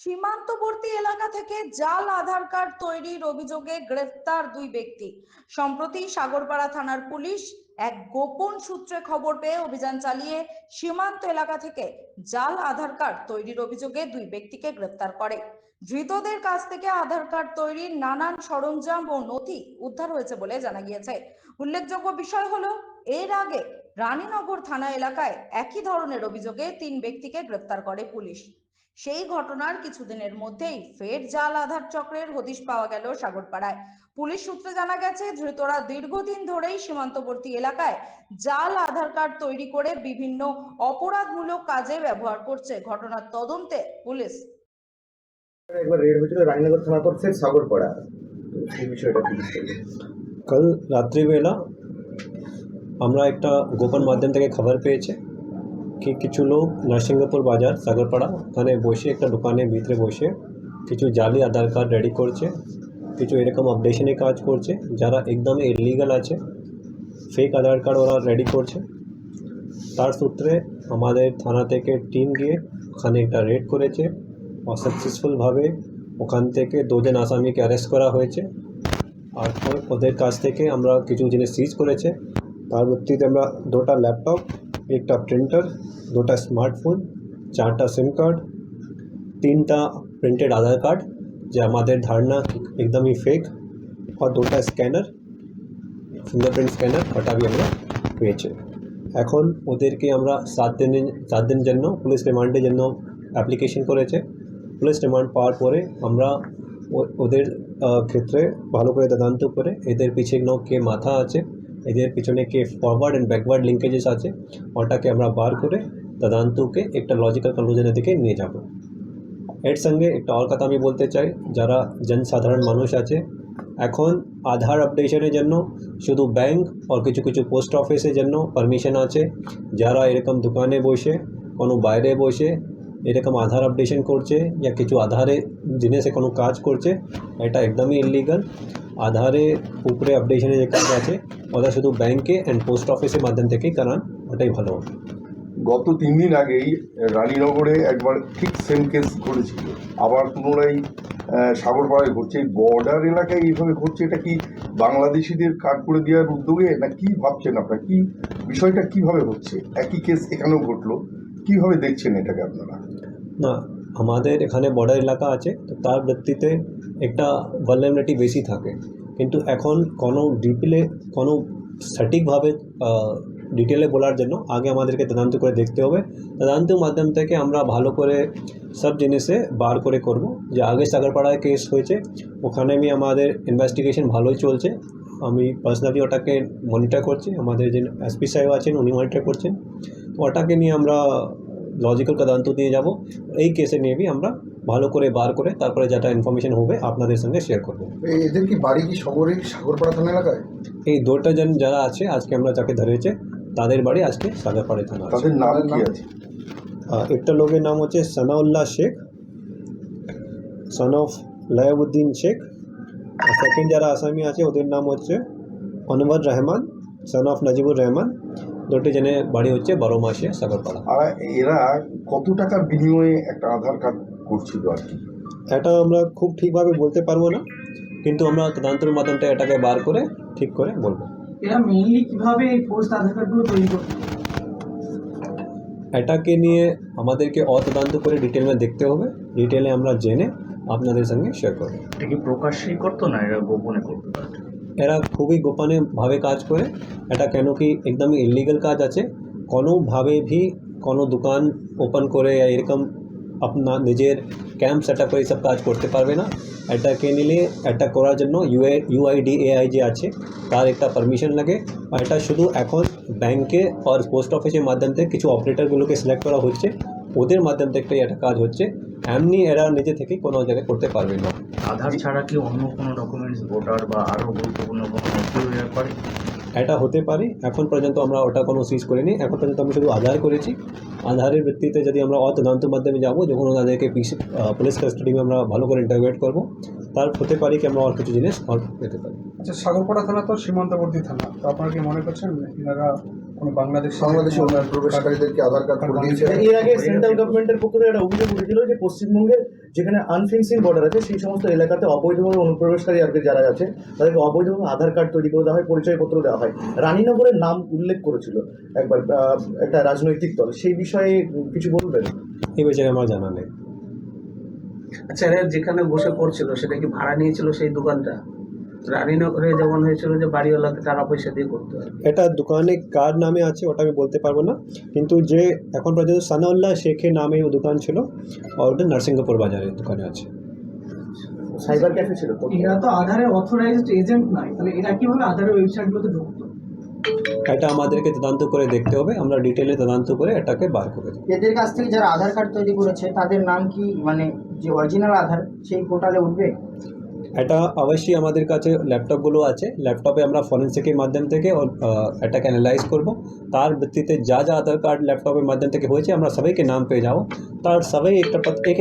সীমান্তবর্তী এলাকা থেকে জাল আধার কার্ড তৈরির অভিযোগে গ্রেফতার দুই ব্যক্তি। সম্প্রতি সাগরপাড়া থানার পুলিশ এক গোপন সূত্রে খবর পেয়ে অভিযান চালিয়ে সীমান্ত এলাকা থেকে জাল আধার কার্ড তৈরির অভিযোগে দুই ব্যক্তিকে গ্রেফতার করে। ধৃতদের কাছ থেকে আধার কার্ড তৈরির নানান সরঞ্জাম ও নথি উদ্ধার হয়েছে বলে জানা গিয়েছে। উল্লেখযোগ্য বিষয় হলো, এর আগে রানীনগর থানা এলাকায় একই ধরনের অভিযোগে তিন ব্যক্তিকে গ্রেফতার করে পুলিশ। সেই ঘটনার কিছুদিনের মধ্যেই ফের জাল আধার চক্রের হদিশ পাওয়া গেল সাগরপাড়ায়। পুলিশ সূত্রে জানা গেছে, ধৃতরা দীর্ঘদিন ধরেই সীমান্তবর্তী এলাকায় জাল আধার কার্ড তৈরি করে বিভিন্ন অপরাধমূলক কাজে ব্যবহার করছে। ঘটনার তদন্তে পুলিশ একবার রেড হয়েছিল রানীনগর থানার পর ফের সাগরপাড়া, এই বিষয়টা কি? कल রাত্রিবেলা আমরা একটা গোপন মাধ্যম থেকে খবর পেয়েছে কি কিছু লোক নরসিংহপুর বাজার সাগরপাড়া ওখানে বসে একটা দোকানের ভিতরে বসে কিছু জালি আধার কার্ড রেডি করছে, কিছু এরকম আপডেশনের কাজ করছে যারা একদম ইলিগাল আছে, ফেক আধার কার্ড ওরা রেডি করছে। তার সূত্রে আমাদের থানা থেকে টিম গিয়ে ওখানে একটা রেড করেছে और सक्सेसफुलভাবে ওখান থেকে দুজন আসামিকে অ্যারেস্ট করা হয়েছে। আর ওদের কাছ থেকে আমরা কিছু জিনিস সিজ করেছে। তার ভিত্তিতে আমরা দুটো ল্যাপটপ, একটা প্রিন্টার, দুটো স্মার্টফোন, চারটা সিম কার্ড, তিনটা প্রিন্টেড আধার কার্ড যে আমাদের ধারণা একদমই ফেক, আর দুটো স্ক্যানার, ফিঙ্গারপ্রিন্ট স্ক্যানার, ওটা আমরা পেয়েছে। এখন ওদেরকে আমরা 7 দিন জন্য পুলিশ রিমান্ডের জন্য অ্যাপ্লিকেশন করেছে। পুলিশ রিমান্ড পাওয়ার পরে আমরা ওদের ক্ষেত্রে ভালো করে তদন্ত করে এদের পিছনে কে মাথা আছে, এদের পিছনে কে ফরওয়ার্ড অ্যান্ড ব্যাকওয়ার্ড লিঙ্কেজেস আছে, ওটাকে আমরা বার করে তদন্তকে একটা লজিক্যাল কনক্লুশনের দিকে নিয়ে যাব। এর সঙ্গে একটা আর কথা আমি বলতে চাই, যারা জনসাধারণ মানুষ আছে এখন আধার আপডেশনের জন্য শুধু ব্যাংক আর কিছু কিছু পোস্ট অফিসের জন্য পারমিশন আছে। যারা এরকম দোকানে বসে কোনো বাইরে বসে এরকম আধার আপডেশন করছে या কিছু আধারে জিনিসে কোনো কাজ করছে, এটা একদমই ইলিগাল। আধারে উপরে আপডেশনের যে কাজ আছে ওটা শুধু ব্যাংকে অ্যান্ড পোস্ট অফিসের মাধ্যম থেকেই করান, ওটাই ভালো হবে। গত 3 দিন আগেই রানীনগরে একবার ঠিক সেম কেস ঘটেছিল, আবার পুনরায় সাগরপাড়ায় ঘটছে। এই বর্ডার এলাকায় এইভাবে ঘটছে, এটা কি বাংলাদেশিদের কার্ড করে দেওয়ার উদ্যোগে, না কি ভাবছেন আপনারা? কি বিষয়টা কিভাবে হচ্ছে? একই কেস এখানেও ঘটলো, কিভাবে দেখছেন এটাকে আপনারা? না, আমাদের এখানে বর্ডার এলাকা আছে, তো তার ভিত্তিতে একটা ভালনারেবিলিটি বেশি থাকে, কিন্তু এখন কোনো কোনো সঠিকভাবে ডিটেলে বলার জন্য আগে আমাদেরকে তদন্ত করে দেখতে হবে। তদন্তের মাধ্যম থেকে আমরা ভালো করে সব জিনিসে বার করে করব। যে আগে সাগরপাড়ায় কেস হয়েছে ওখানে আমি আমাদের ইনভেস্টিগেশন ভালোই চলছে, আমি পার্সোনালি ওটাকে মনিটর করছি, আমাদের যে এসপি সাহেব আছেন উনি মনিটর করছেন। তো ওটাকে নিয়ে আমরা লজিক্যাল তদন্ত দিয়ে যাব। এই কেসে নিয়ে আমরা ভালো করে বার করে তারপরে যেটা ইনফরমেশন হবে আপনাদের সঙ্গে শেয়ার করব। এদের কি বাড়ি কি শহরের সাগরপাড়া থানা এলাকায়? এই দুটো জন যারা আছে আজকে আমরা যাকে ধরেছে তাদের বাড়ি আজকে সাগরপাড়া থানা। তাদের নাম কি আছে? একটা লোকের নাম হচ্ছে সানাউল্লাহ শেখ, সন অফ লায়াবুদ্দিন শেখ। আর সেকেন্ড যারা আসামি আছে ওদের নাম হচ্ছে অনবর রহমান, সন অফ নাজিবুর রহমান। দুটি জনের বাড়ি হচ্ছে 12 মাসে সাগরপাড়া। আর এরা কত টাকার বিনিময়ে একটা আধার কার্ড করছিল আর কি? এটা আমরা খুব ঠিকভাবে বলতে পারবো না, কিন্তু আমরা তদন্তের মাধ্যমে এটাকে বার করে ঠিক করে বলবো। এরা মেইনলি কিভাবে এই ফোর্স আধার কার্ডগুলো তৈরি করতে? এটাকে নিয়ে আমাদেরকে তদন্ত করে ডিটেলে দেখতে হবে, ডিটেলে আমরা জেনে আপনাদের সঙ্গে শেয়ার করব। এটা কি প্রকাশ্যেই করতো না এরা গোপনে করতো? এরা খুবই গোপনেভাবে কাজ করে। এটা কেন কি একদমই ইলিগাল কাজ আছে, কোনোভাবে ভি কোনো দোকান ওপেন করে এরকম আপনার নিজের ক্যাম্প সেট আপ করে এইসব কাজ করতে পারবে না। এটাকে নিলে এটা করার জন্য UIDAI যে আছে তার একটা পারমিশন লাগে। আর এটা শুধু এখন ব্যাংকে আর পোস্ট অফিসের মাধ্যম থেকে কিছু অপারেটরগুলোকে সিলেক্ট করা হচ্ছে, ওদের মাধ্যম থেকে এটা কাজ হচ্ছে। এমনি এরা নিজে থেকে কোনো জায়গায় করতে পারবে না। আধার ছাড়া কি অন্য কোনো ডকুমেন্টস, ভোটার বা আরও গুরুত্বপূর্ণ কোনো নথি হয়ে পারে? এটা হতে পারে। এখন পর্যন্ত আমরা ওটা কোনো সিজ করিনি, এখন পর্যন্ত আমি শুধু আধার করেছি। আধারের ভিত্তিতে যদি আমরা তদন্তের মাধ্যমে যাবো, যখন ওনাদেরকে পুলিশ কাস্টাডিতে আমরা ভালো করে ইন্টারোগেট করবো, তার হতে পারে কি আমরা আর কিছু জিনিস পেতে পারি। আচ্ছা, সাগরপাড়া থানা তো সীমান্তবর্তী থানা, তো আপনারা কি মনে করছেন এনারা বাংলাদেশি প্রবেশকারীদেরকে আধার কার্ড করে দিয়েছে। এর আগে সেন্ট্রাল গভর্নমেন্টের পক্ষ থেকে একটা অভিযোগ উঠেছিল যে পশ্চিমবঙ্গের যেখানে আনফেন্সিং বর্ডার আছে সেই সমস্ত এলাকাতে অবৈধভাবে অনুপ্রবেশকারী আর কি যারা আছে তাদেরকে অবৈধভাবে আধার কার্ড তৈরি করে দেওয়া হয়, পরিচয়পত্র দেওয়া হয়। রানীনগরের নাম উল্লেখ করেছিল একবার একটা রাজনৈতিক দল, সেই বিষয়ে কিছু বলবেন? এই বিষয়ে আমার জানা নেই। আচ্ছা, এরা যেখানে বসে পড়ছিল সেটা কি ভাড়া নিয়েছিল সেই দোকানটা? রানীনগরে যেমন হয়েছিল যে বাড়িওয়ালাকে টাকা পয়সা দিয়ে করতে হয়। এটা দোকানে কার নামে আছে ওটা আমি বলতে পারবো না, কিন্তু যে এখন পর্যন্ত সানাউল্লাহ শেখের নামে ও দোকান ছিল আর ওটা নরসিংহপুর বাজারে দোকানে আছে। সাইবার ক্যাফে ছিল তো? এরা তো আধারের অথরাইজড এজেন্ট নয়, তাহলে এরা কিভাবে আধারের ওয়েবসাইটগুলোতে ঢুকতো? এটা আমাদেরকে তদন্ত করে দেখতে হবে, আমরা ডিটেলে তদন্ত করে এটাকে বার করে দেবো। এদের কাছ থেকে যারা আধার কার্ড তৈরি করেছে তাদের নাম কি মানে যে অরিজিনাল আধার সেই পোর্টালে উঠবে? এটা অবশ্যই আমাদের কাছে ল্যাপটপগুলো আছে, ল্যাপটপে আমরা ফরেন্সিকের মাধ্যম থেকে এটাকে অ্যানালাইজ করব, তার ভিত্তিতে যা যা আধার কার্ড ল্যাপটপের মাধ্যম থেকে হয়েছে আমরা সবাইকে নাম পেয়ে যাবো, তার সবাই এক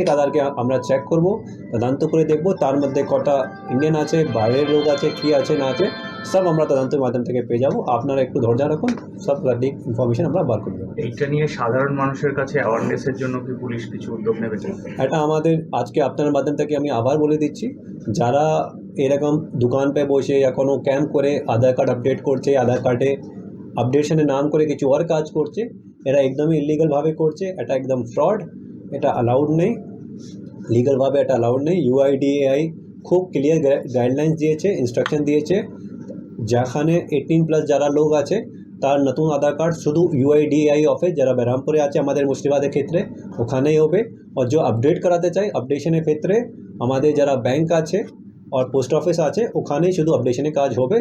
এক আধারকে আমরা চেক করব, তদন্ত করে দেখব তার মধ্যে কটা ইন্ডিয়ান আছে, বাইরের লোক আছে, কী আছে না আছে সব আমরা তদন্তের মাধ্যম থেকে পেয়ে যাবো। আপনারা একটু ধৈর্য রাখুন, সব সঠিক ইনফরমেশন আমরা বার করে দেবো। এইটা নিয়ে সাধারণ মানুষের কাছে অ্যাওয়ারনেসের জন্য কি পুলিশ কিছু উদ্যোগ নেবে? এটা আমাদের আজকে আপনার মাধ্যম থেকে আমি আবার বলে দিচ্ছি, যারা এরকম দোকান पे বসে या কোনো ক্যাম্প করে আধার কার্ড আপডেট করছে, আধার কার্ডে আপডেশনের নাম করে কিছু আর কাজ করছে, এরা একদমই ইলিগালভাবে করছে, এটা একদম ফ্রড, এটা অ্যালাউড নেই, লিগালভাবে এটা অ্যালাউড নেই। ইউআইডিএআই খুব ক্লিয়ার গাইডলাইন্স দিয়েছে, ইনস্ট্রাকশন দিয়েছে, যেখানে 18+ যারা লোক আছে তার নতুন আধার কার্ড শুধু ইউআইডিএআই অফিস যারা বেরামপুরে আছে আমাদের মুর্শিদাবাদের ক্ষেত্রে ওখানেই হবে, আর যে আপডেট করাতে চাই আপডেশনের ক্ষেত্রে আমাদের যারা ব্যাংক আছে আর পোস্ট অফিস আছে ওখানেই শুধু আপডেশনের কাজ হবে,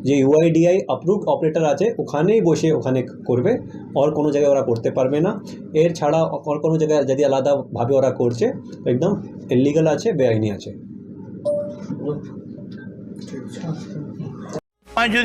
যে ইউআইডিআই অ্যাপ্রুভড অপারেটর আছে ওখানেই বসে ওখানে করবে, আর কোনো জায়গায় ওরা করতে পারবে না। এর ছাড়া আর কোনো জায়গায় যদি আলাদাভাবে ওরা করছে একদম ইলিগাল আছে, বেআইনি আছে।